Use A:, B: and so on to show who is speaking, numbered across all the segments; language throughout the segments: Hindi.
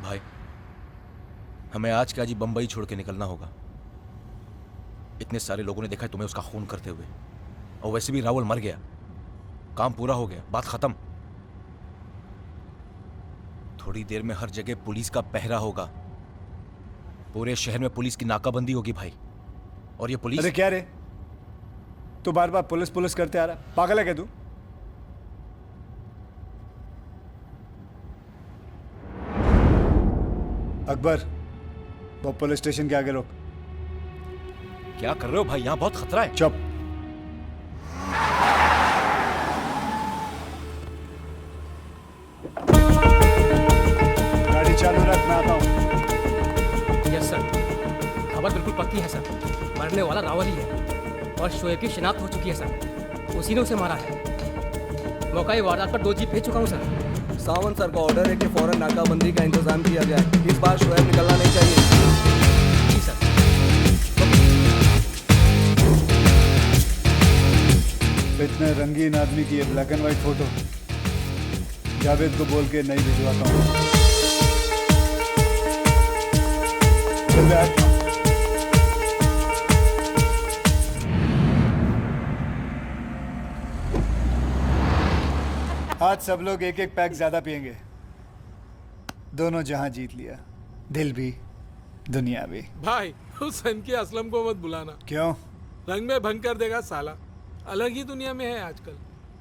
A: भाई, हमें आज के आज ही बंबई छोड़ के निकलना होगा। इतने सारे लोगों ने देखा है तुम्हें उसका खून करते हुए, और वैसे भी राहुल मर गया, काम पूरा हो गया, बात खत्म। थोड़ी देर में हर जगह पुलिस का पहरा होगा, पूरे शहर में पुलिस की नाकाबंदी होगी भाई। और ये पुलिस...
B: अरे क्या रे, तू बार बार पुलिस पुलिस करते आ रहा, पागल है क्या तू? अकबर, वो पुलिस स्टेशन के आगे रोक।
A: क्या कर रहे हो भाई, यहां बहुत खतरा है।
B: चुप। गाड़ी चालू रख, मैं आता हूं।
C: यस सर, खबर बिल्कुल पक्की है सर। मरने वाला रावल ही है और शोएब की शिनाख्त हो चुकी है सर। उसी ने उसे मारा है। मौका वारदात पर 2 जीप भेज चुका हूँ सर।
D: सावंत सर का ऑर्डर है कि फौरन नाकाबंदी का इंतजाम किया जाए। इस बार शोएब निकलना नहीं चाहिए।
C: जी सर।
B: इतने रंगीन आदमी की ये black and white photo Javed को बोल के नहीं भिजवाता हूँ। चल बैठ। आज सब लोग एक एक पैक ज्यादा पिएंगे। दोनों जहां जीत लिया, दिल भी दुनिया भी।
E: भाई हुसैन की असलम को मत बुलाना।
B: क्यों?
E: रंग में भंग कर देगा साला, अलग ही दुनिया में है आजकल।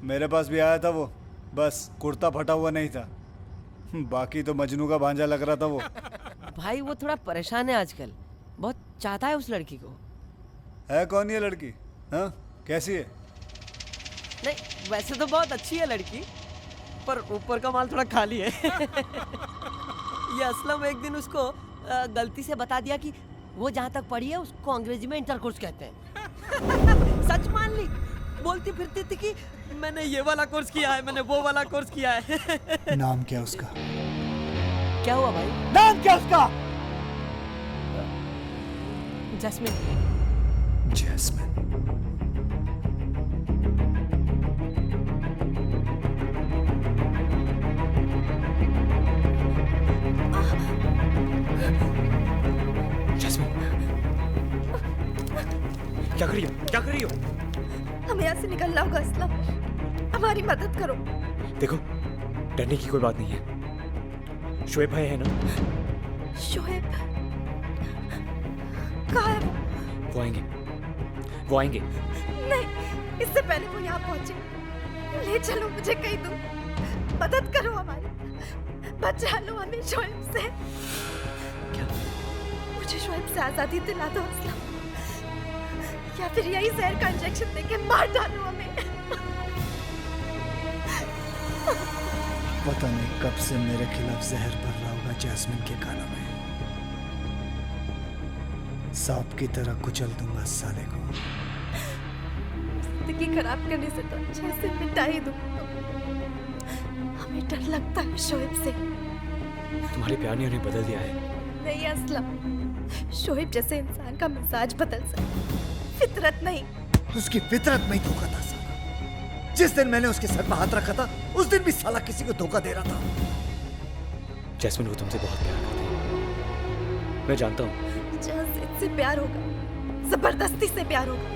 B: मेरे पास भी आया था वो, बस कुर्ता फटा हुआ नहीं था, बाकी तो मजनू का भांजा लग रहा था वो।
F: भाई वो थोड़ा परेशान है आजकल, बहुत चाहता है उस लड़की को।
B: है कौन ये लड़की? हाँ, कैसी है?
F: नहीं, वैसे तो बहुत अच्छी है लड़की, पर ऊपर का माल थोड़ा खाली है। ये असलम एक दिन उसको गलती से बता दिया कि वो जहाँ तक पढ़ी है उसको अंग्रेजी में इंटरकोर्स कहते हैं। सच मान ली, बोलती फिरती थी कि मैंने ये वाला कोर्स किया है, मैंने वो वाला कोर्स किया है।
B: नाम क्या उसका?
F: क्या हुआ भाई?
B: नाम क्या उसका?
F: जैस्मिन।
B: जैस्मिन।
A: क्या कर रही हो, क्या कर रही हो?
G: हमें यहाँ से निकलना होगा असलम, हमारी मदद करो।
A: देखो, डरने की कोई बात नहीं है। शोएब भाई है ना?
G: शोएब कहाँ है
A: वो आएंगे, वो आएंगे।
G: नहीं, इससे पहले वो यहाँ पहुंचे। ले चलो मुझे कहीं दूर, मदद करो हमारी, बचा लो हमें शोएब से।
A: क्या?
G: मुझे शोएब से आजादी दिला दो असलम, या फिर यही जहर का इंजेक्शन देके मार डालो हमें।
B: पता नहीं कब से मेरे खिलाफ जहर भर रहा होगा जैस्मिन के कानों में। सांप की तरह कुचल दूंगा साले को।
G: जिंदगी खराब करने से तो अच्छा इसे मिटा ही दूं। हमें डर लगता है शोएब से।
A: तुम्हारे प्यार ने उन्हें बदल दिया है।
G: नहीं असलम, शोएब जैसे इंसान का मिजाज बदल सकता, फितरत नहीं।
B: उसकी फितरत में ही धोखा था साला। जिस दिन मैंने उसके सर पर हाथ रखा था, उस दिन भी साला किसी को धोखा दे रहा था।
A: जैस्मिन, वो तुमसे बहुत प्यार करती है, मैं जानता हूँ।
G: जहाँ से प्यार होगा, जबरदस्ती से प्यार होगा,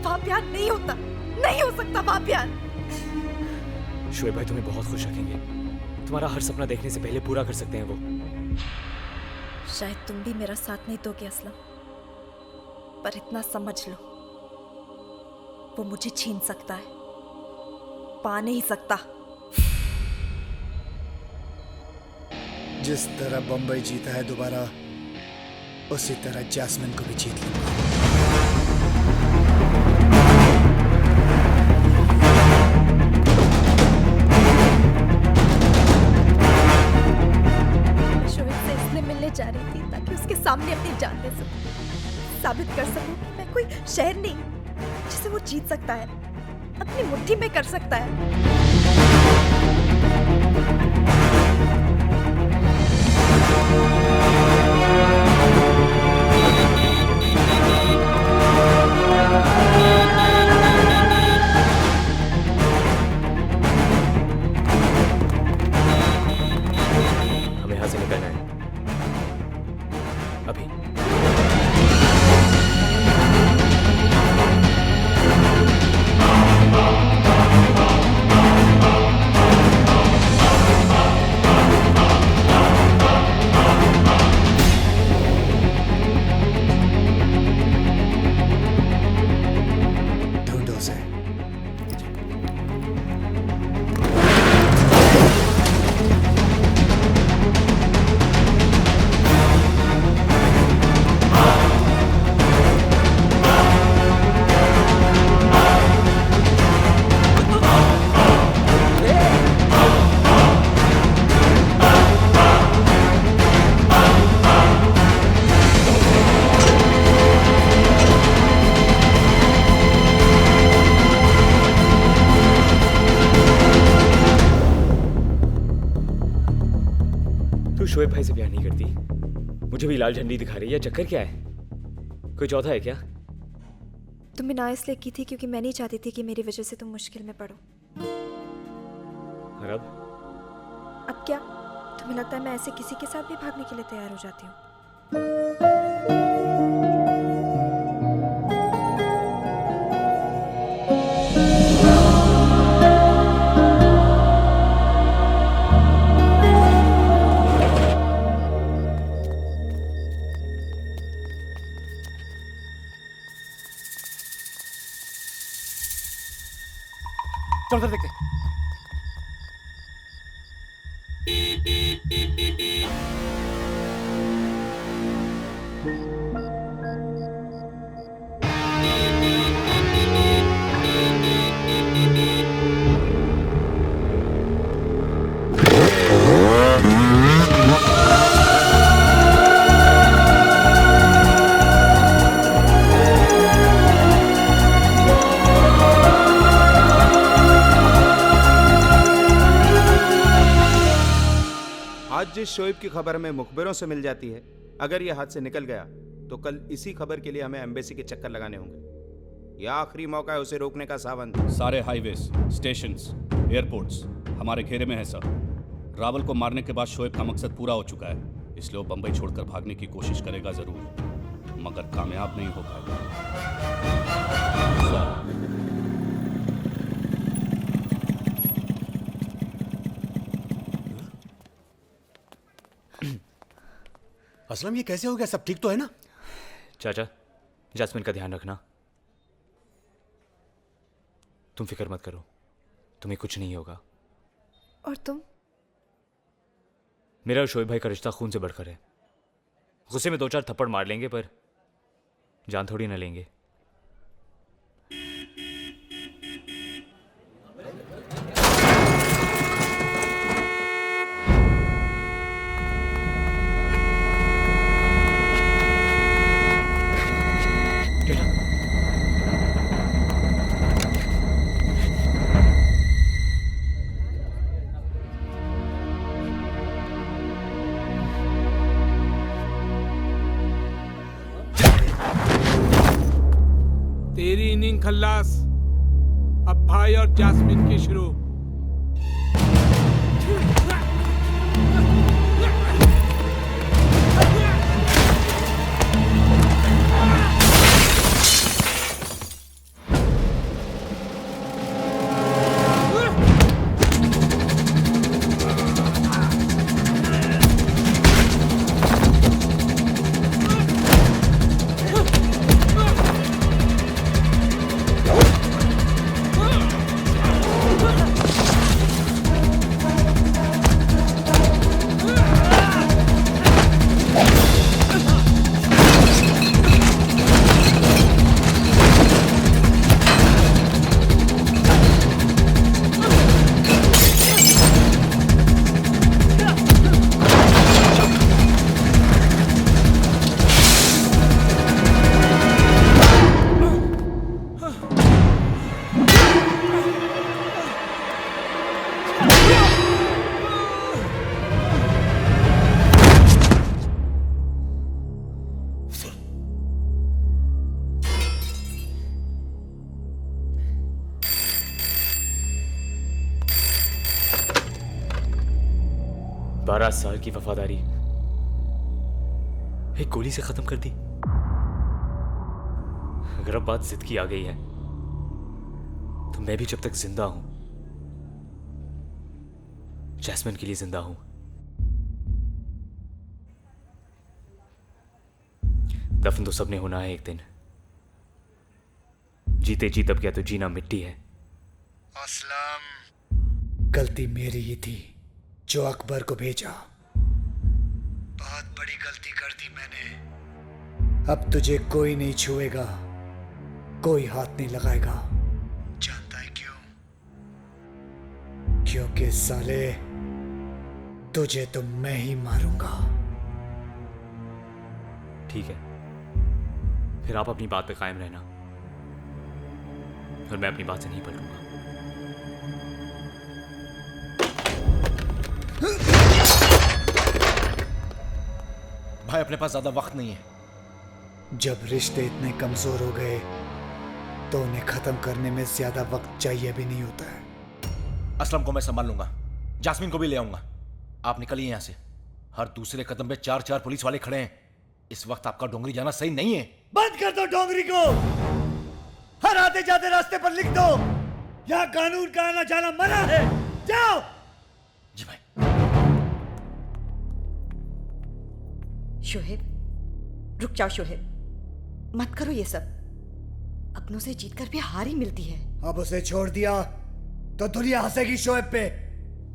G: वहाँ प्यार नहीं होता, नहीं हो सकता वहाँ प्यार।
A: शोएब भाई तुम्हें बहुत खुश रखेंगे, तुम्हारा हर सपना देखने से पहले पूरा कर सकते हैं वो।
G: शायद तुम भी मेरा साथ नहीं दोगे असलम, पर इतना समझ लो, वो मुझे छीन सकता है, पा नहीं सकता।
B: जिस तरह बंबई जीता है दोबारा, उसी तरह जैस्मिन को भी जीत लूंगा।
G: शोएब से इसलिए मिलने जा रही थी ताकि उसके सामने अपनी जान दे सकूं, साबित कर सकूं कि मैं कोई शहर नहीं जिसे वो जीत सकता है, अपनी मुट्ठी में कर सकता है।
A: हमें
H: से निकलना है अभी।
B: ढूंढो उसे।
H: तू शोएब भाई से प्यार नहीं करती, मुझे भी लाल झंडी दिखा रही है। चक्कर क्या है? कोई चौथा है क्या?
G: तुमने ना इसलिए की थी क्योंकि मैं नहीं चाहती थी कि मेरी वजह से तुम मुश्किल में पड़ो।
H: और
G: अब क्या तुम्हें लगता है मैं ऐसे किसी के साथ भी भागने के लिए तैयार हो जाती हूँ?
C: चल उधर देखते।
I: आज जिस शोएब की खबर हमें मुखबिरों से मिल जाती है, अगर ये हाथ से निकल गया तो कल इसी खबर के लिए हमें एम्बेसी के चक्कर लगाने होंगे। यह आखिरी मौका है उसे रोकने का सावंत।
J: सारे हाईवेज, स्टेशंस, एयरपोर्ट्स हमारे घेरे में है सर। रावल को मारने के बाद शोएब का मकसद पूरा हो चुका है, इसलिए वो बंबई छोड़कर भागने की कोशिश करेगा जरूर, मगर कामयाब नहीं हो पाएगा।
K: असलम ये कैसे हो गया? सब ठीक तो है ना?
H: चाचा, जास्मिन का ध्यान रखना। तुम फिक्र मत करो, तुम्हें कुछ नहीं होगा।
G: और तुम?
H: मेरा और शोएब भाई का रिश्ता खून से बढ़कर है। गुस्से में 2-4 थप्पड़ मार लेंगे पर जान थोड़ी ना लेंगे।
E: तेरी इनिंग खल्लास, अब भाई और जास्मिन की शुरू।
H: 12 साल की वफादारी एक गोली से खत्म कर दी। अगर अब बात जिद की आ गई है तो मैं भी जब तक जिंदा हूं जैस्मिन के लिए जिंदा हूं। दफन तो सबने होना है एक दिन। जीते जी तब क्या तो जीना मिट्टी है।
B: असलम, गलती मेरी ही थी जो अकबर को भेजा। बहुत बड़ी गलती कर दी मैंने। अब तुझे कोई नहीं छुएगा, कोई हाथ नहीं लगाएगा। जानता है क्यों? क्योंकि साले तुझे तो मैं ही मारूंगा।
H: ठीक है, फिर आप अपनी बात पे कायम रहना और मैं अपनी बात से नहीं पलटूंगा।
A: भाई अपने पास ज्यादा वक्त नहीं है।
B: जब रिश्ते इतने कमजोर हो गए तो उन्हें खत्म करने में ज्यादा वक्त चाहिए भी नहीं होता है।
A: असलम को मैं संभाल लूंगा, जास्मिन को भी ले आऊंगा। आप निकलिए यहां से। हर दूसरे कदम पे 4-4 पुलिस वाले खड़े हैं। इस वक्त आपका डोंगरी जाना सही नहीं है।
B: बंद कर दो डोंगरी को। हर आते जाते रास्ते पर लिख दो, यहाँ कानून का आना जाना मना है। जाओ।
A: जी भाई।
G: शोहेब, रुक जाओ शोहेब, मत करो ये सब। अपनों से जीतकर भी हार ही मिलती है।
B: अब उसे छोड़ दिया तो दुनिया हंसेगी शोएब पे।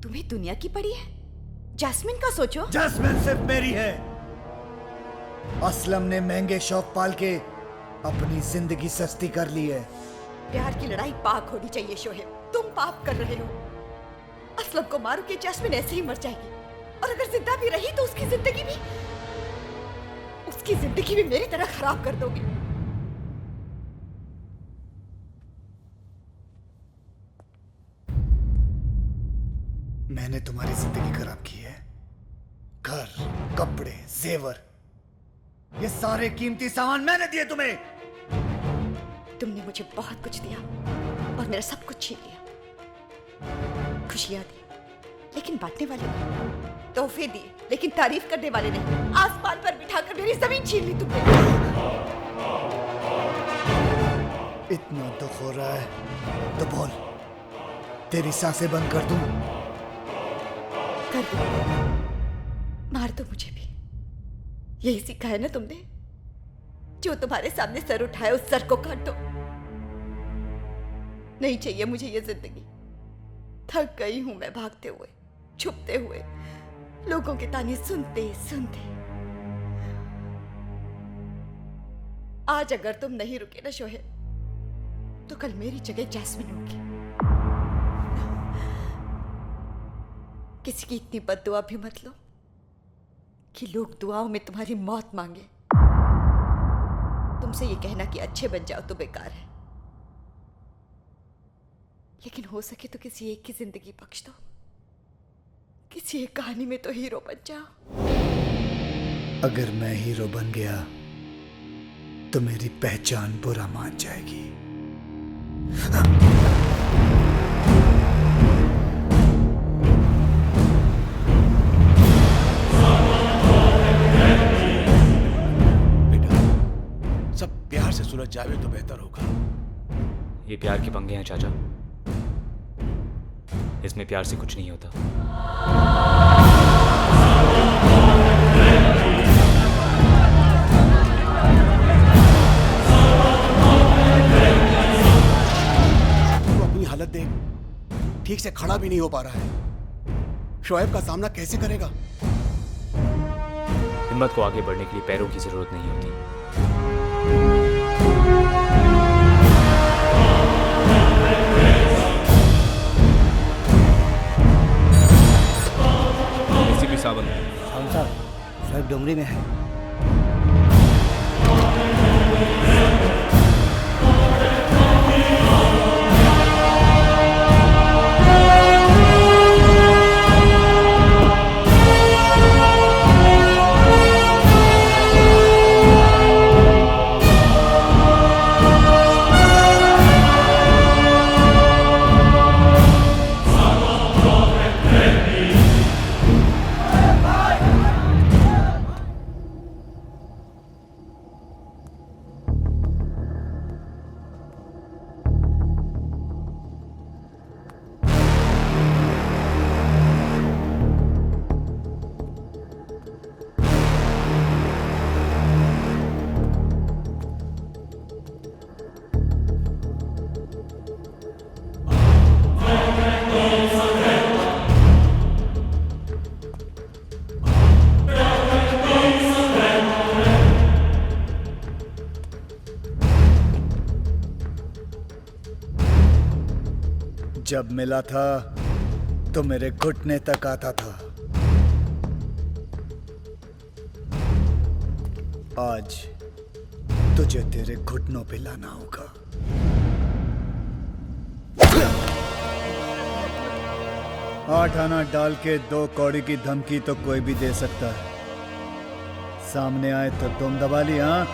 G: तुम्हें दुनिया की पड़ी है? जैस्मिन का सोचो।
B: जैस्मिन सिर्फ मेरी है। असलम ने महंगे शौक पाल के अपनी जिंदगी सस्ती कर ली है।
G: प्यार की लड़ाई पाक होनी चाहिए शोहेब। तुम पाप कर रहे हो। असलम को मारो कि जैस्मिन ऐसे ही मर जाएगी, और अगर जिंदा भी रही तो उसकी जिंदगी भी मेरी तरह खराब कर दोगे।
B: मैंने तुम्हारी जिंदगी खराब की है। घर, कपड़े, जेवर, ये सारे कीमती सामान मैंने दिए तुम्हें।
G: तुमने मुझे बहुत कुछ दिया और मेरा सब कुछ छीन लिया। खुशियां दी लेकिन बांटने वाले नहीं, तोहफे दिए लेकिन तारीफ करने वाले नहीं। आसमान पर बिठाकर मेरी जमीन छीन ली तुमने।
B: इतना दुख हो रहा है तो बोल, तेरी सांसें बंद कर दूं?
G: कर दो, मार दो मुझे भी। यही सीखा है ना तुमने? जो तुम्हारे सामने सर उठाए उस सर को काट दो। नहीं चाहिए मुझे ये जिंदगी। थक गई हूं मैं भागते हुए, छुपते हुए, लोगों के ताने सुनते सुनते। आज अगर तुम नहीं रुके ना शोहेब, तो कल मेरी जगह जैस्मिन होगी। किसी की इतनी बद्दुआ भी मत लो कि लोग दुआओं में तुम्हारी मौत मांगे। तुमसे ये कहना कि अच्छे बन जाओ तो बेकार है, लेकिन हो सके तो किसी एक की जिंदगी बख्श दो। किसी एक कहानी में तो हीरो बन जाओ।
B: अगर मैं हीरो बन गया तो मेरी पहचान बुरा मान जाएगी।
K: सब प्यार से सुलझ जावे तो बेहतर होगा।
H: ये प्यार के पंगे हैं चाचा, इसमें प्यार से कुछ नहीं होता।
K: तू अपनी हालत देख, ठीक से खड़ा भी नहीं हो पा रहा है। शोएब का सामना कैसे करेगा?
H: हिम्मत को आगे बढ़ने के लिए पैरों की जरूरत नहीं होती।
J: एसीपी सावंत,
D: साहब, शोएब डोंगरी में है।
B: जब मिला था तो मेरे घुटने तक आता था। आज तुझे तेरे घुटनों पे लाना होगा। आठ आना डाल के 2 कौड़ी की धमकी तो कोई भी दे सकता है, सामने आए तो तुम दबा ली। हाँ,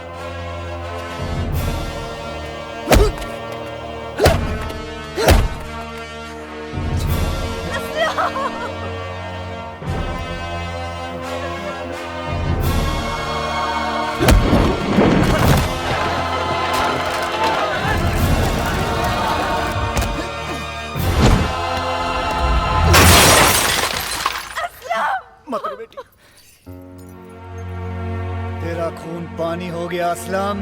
B: मत रो बेटी, तेरा खून पानी हो गया असलम।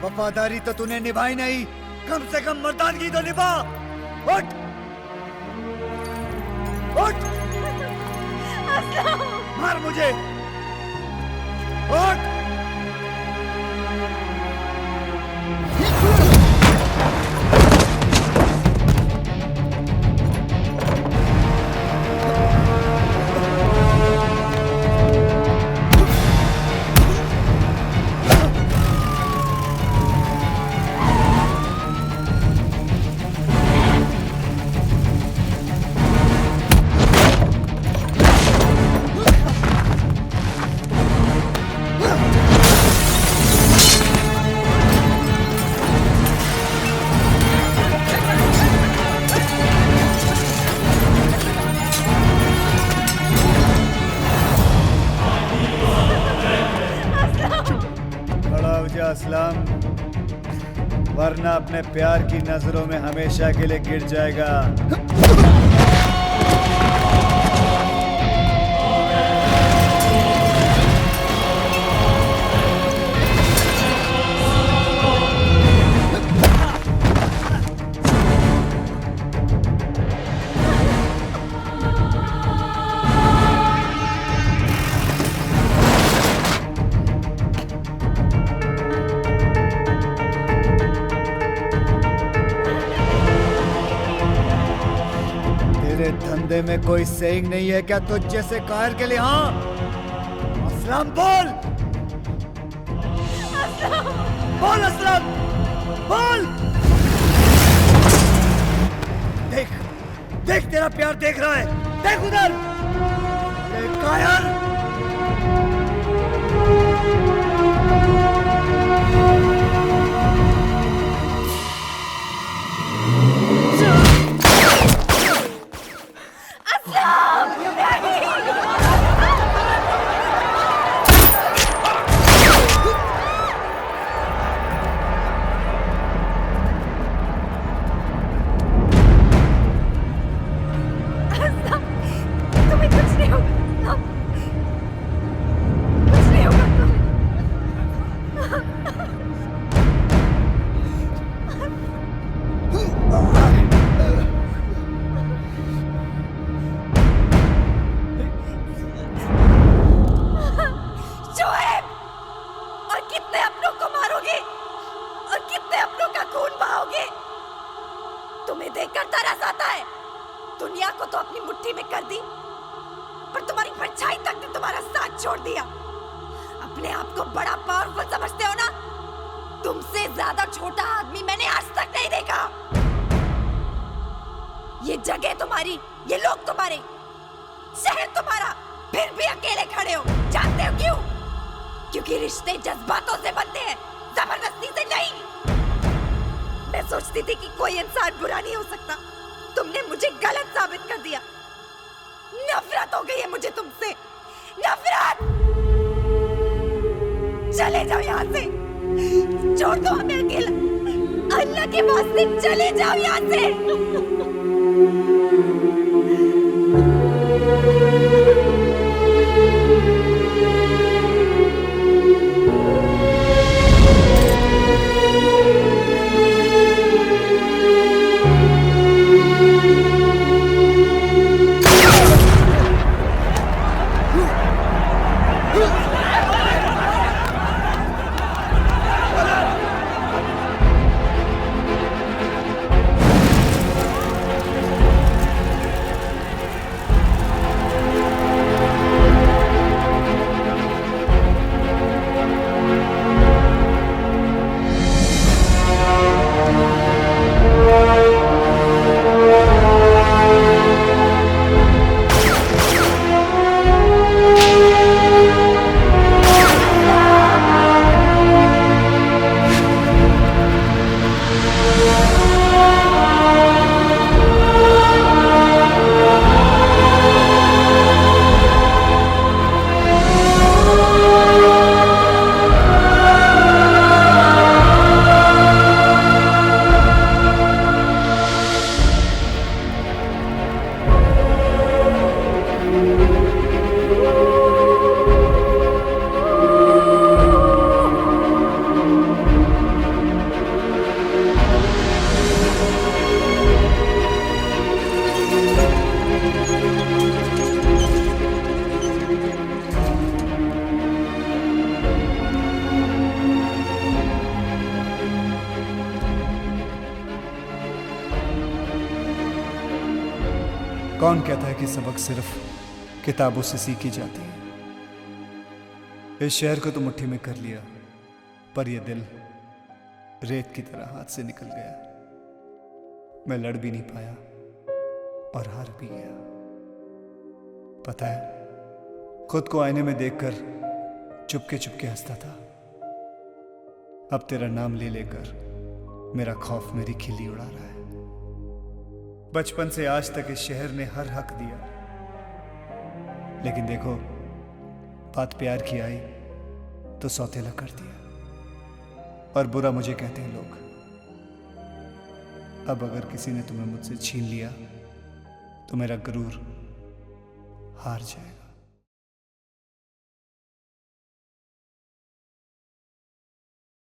B: वफादारी तो तूने निभाई नहीं, कम से कम मर्दानगी तो निभा। उठ उठ, मार मुझे, उठ। असलम, वरना अपने प्यार की नजरों में हमेशा के लिए गिर जाएगा। धंधे में कोई सेइंग नहीं है क्या तुझ जैसे कायर के लिए? हाँ, असलम बोल, बोल असलम, बोल। देख देख, तेरा प्यार देख रहा है, देख उधर, कायर।
G: दुनिया को तो अपनी मुट्ठी में कर दी, पर तुम्हारी परछाई तक ने तुम्हारा साथ छोड़ दिया। अपने आप को बड़ा पावरफुल समझते हो ना? तुमसे ज्यादा छोटा आदमी मैंने आज तक नहीं देखा। ये जगह तुम्हारी, ये लोग तुम्हारे, शहर तुम्हारा, फिर भी अकेले खड़े हो। जानते हो क्यों? क्योंकि रिश्ते जज्बातों से बनते हैं, जबरदस्ती से नहीं। मैं सोचती थी कि कोई इंसान बुरा नहीं हो सकता, तुमने मुझे गलत साबित कर दिया। नफरत हो गई है मुझे तुमसे, नफरत। चले जाओ यहाँ से, छोड़ दो हमें अकेला। अल्लाह के वास्ते चले जाओ यहाँ से।
B: कौन कहता है कि सबक सिर्फ किताबों से सीखी जाती है? इस शहर को तो मुट्ठी में कर लिया, पर यह दिल रेत की तरह हाथ से निकल गया। मैं लड़ भी नहीं पाया और हार भी गया। पता है, खुद को आईने में देखकर चुपके चुपके हंसता था। अब तेरा नाम ले लेकर मेरा खौफ मेरी खिल्ली उड़ा रहा है। बचपन से आज तक इस शहर ने हर हक दिया, लेकिन देखो, बात प्यार की आई तो सौतेला कर दिया, और बुरा मुझे कहते हैं लोग। अब अगर किसी ने तुम्हें मुझसे छीन लिया तो मेरा गुरूर हार जाएगा।